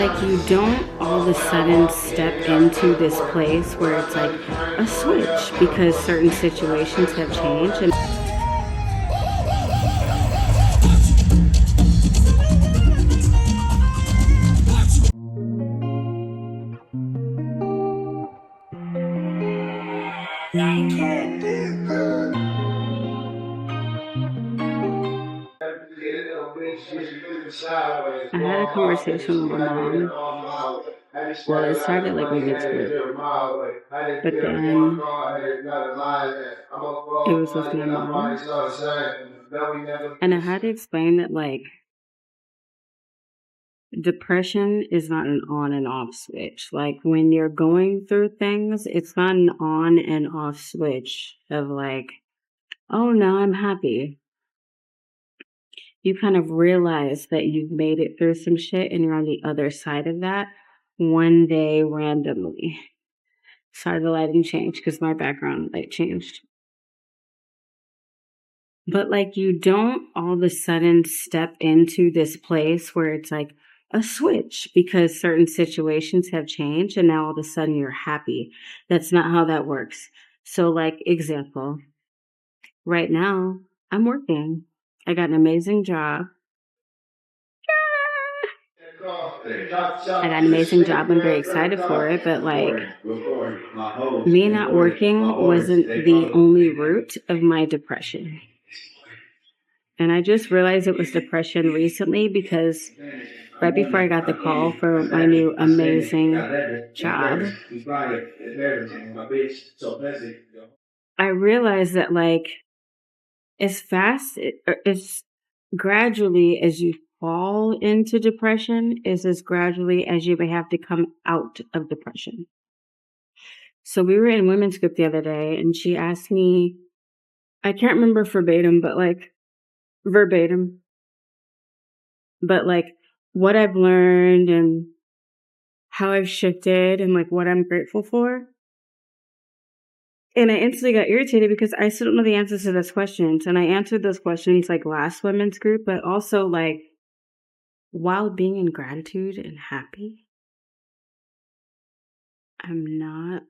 like you don't all of a sudden step into this place where it's like a switch because certain situations have changed. And I had a conversation with my mom. Well, it started like mid school, but then it was with my mom. And I had to explain that, like, depression is not an on and off switch. Like, when you're going through things, it's not an on and off switch of like, oh, now I'm happy. You kind of realize that you've made it through some shit and you're on the other side of that one day randomly. Sorry, the lighting changed because my background light changed. But like you don't all of a sudden step into this place where it's like a switch because certain situations have changed and now all of a sudden you're happy. That's not how that works. So like example, right now I'm working. I got an amazing job. I got an amazing job. I'm very excited for it, but like me not working wasn't the only root of my depression. And I just realized it was depression recently because right before I got the call for my new amazing job, I realized that like as gradually as you fall into depression is as gradually as you may have to come out of depression. So we were in women's group the other day and she asked me, I can't remember verbatim, but what I've learned and how I've shifted and like what I'm grateful for. And I instantly got irritated because I still don't know the answers to those questions. And I answered those questions like last women's group, but also like while being in gratitude and happy, I'm not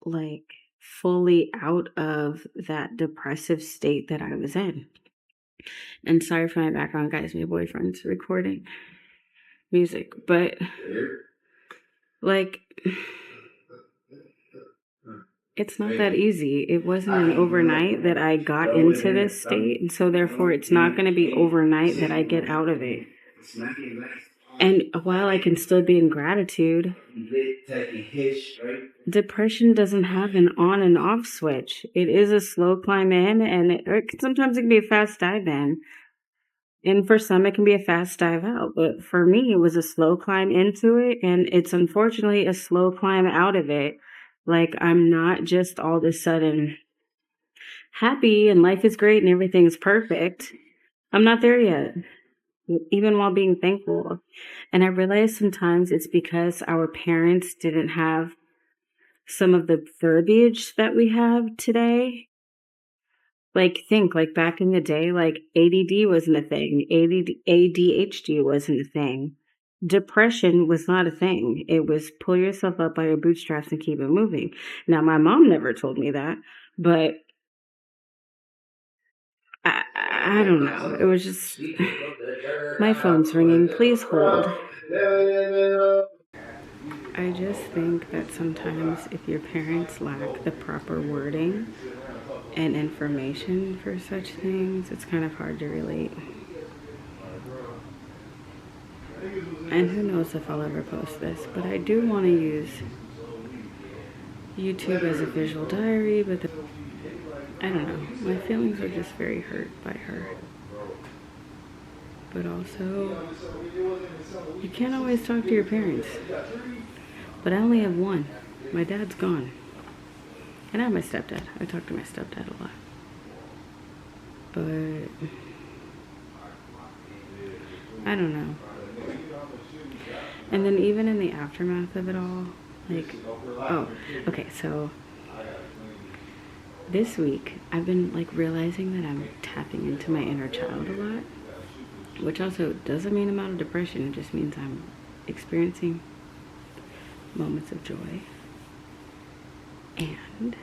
like fully out of that depressive state that I was in. And sorry for my background, guys. My boyfriend's recording music, but like it's not that easy. It wasn't an overnight that I got into this state, and so therefore it's not going to be overnight that I get out of it. And while I can still be in gratitude, depression doesn't have an on and off switch. It is a slow climb in, and sometimes it can be a fast dive in. And for some, it can be a fast dive out. But for me, it was a slow climb into it, and it's unfortunately a slow climb out of it. Like, I'm not just all of a sudden happy and life is great and everything's perfect. I'm not there yet, even while being thankful. And I realize sometimes it's because our parents didn't have some of the verbiage that we have today. Like, think, like back in the day, like ADD wasn't a thing. ADHD wasn't a thing. Depression was not a thing. It was pull yourself up by your bootstraps and keep it moving. Now, my mom never told me that, but I don't know. It was just, my phone's ringing. Please hold. I just think that sometimes if your parents lack the proper wording and information for such things, it's kind of hard to relate. And who knows if I'll ever post this, but I do want to use YouTube as a visual diary, but I don't know. My feelings are just very hurt by her. But also, you can't always talk to your parents. But I only have one. My dad's gone. And I have my stepdad. I talk to my stepdad a lot. But I don't know. And then even in the aftermath of it all, like, oh, okay, so this week I've been like realizing that I'm tapping into my inner child a lot. which also doesn't mean I'm out of depression. It just means I'm experiencing moments of joy. And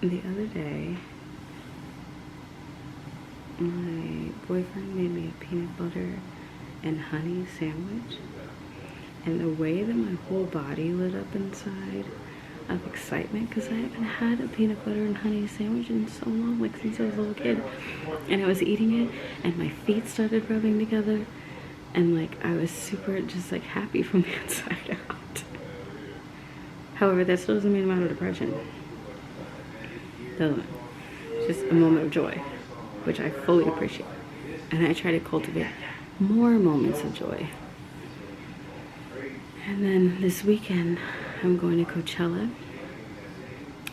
the other day, my boyfriend made me a peanut butter and honey sandwich, and the way that my whole body lit up inside of excitement, because I haven't had a peanut butter and honey sandwich in so long, like since I was a little kid, and I was eating it and my feet started rubbing together, and like I was super just like happy from the inside out. However, that still doesn't mean I'm out of depression. Doesn't. It's just a moment of joy, which I fully appreciate, and I try to cultivate more moments of joy. And then this weekend I'm going to Coachella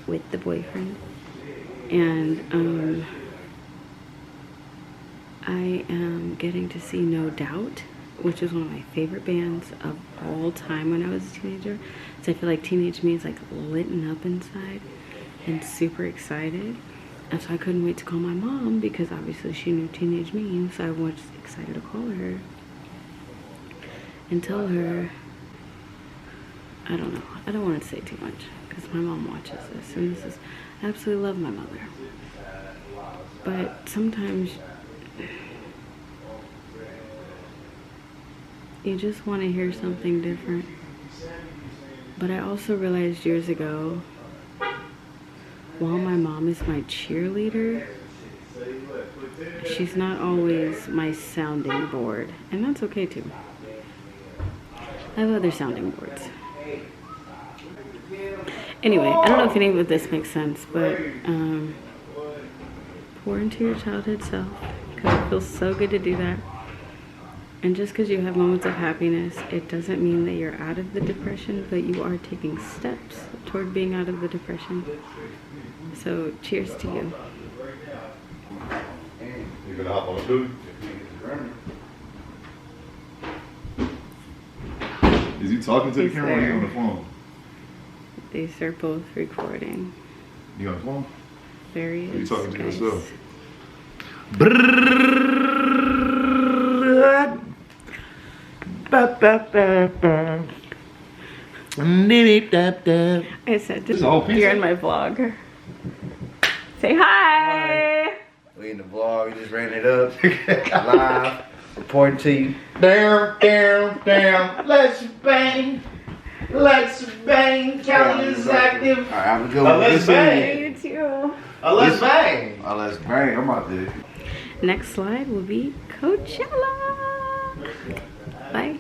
with the boyfriend, and I am getting to see No Doubt, which is one of my favorite bands of all time when I was a teenager. So I feel like teenage me is like lit up inside and super excited. And so I couldn't wait to call my mom, because obviously she knew teenage me, so I was excited to call her and tell her, I don't know, I don't want to say too much because my mom watches this, and this is, I absolutely love my mother, but sometimes you just want to hear something different. But I also realized years ago, while my mom is my cheerleader, she's not always my sounding board, and that's okay too. I have other sounding boards. Anyway, I don't know if any of this makes sense, but pour into your childhood self, because it feels so good to do that. And just because you have moments of happiness, it doesn't mean that you're out of the depression, but you are taking steps toward being out of the depression. So cheers to you. You're gonna hop on the food? Is you talking to the camera or are you on the phone? These are both recording. You on the phone? Very. Are you talking to yourself? I said, just you're in my vlog. Say hi. We in the vlog, we just ran it up. Live, reporting to you. Down, down, down. Let's bang. Let's bang. Kelly is active. Alright, have a good one. Let's bang. You too. Let's bang. Let's bang. I'm out there. Next slide will be Coachella. Bye.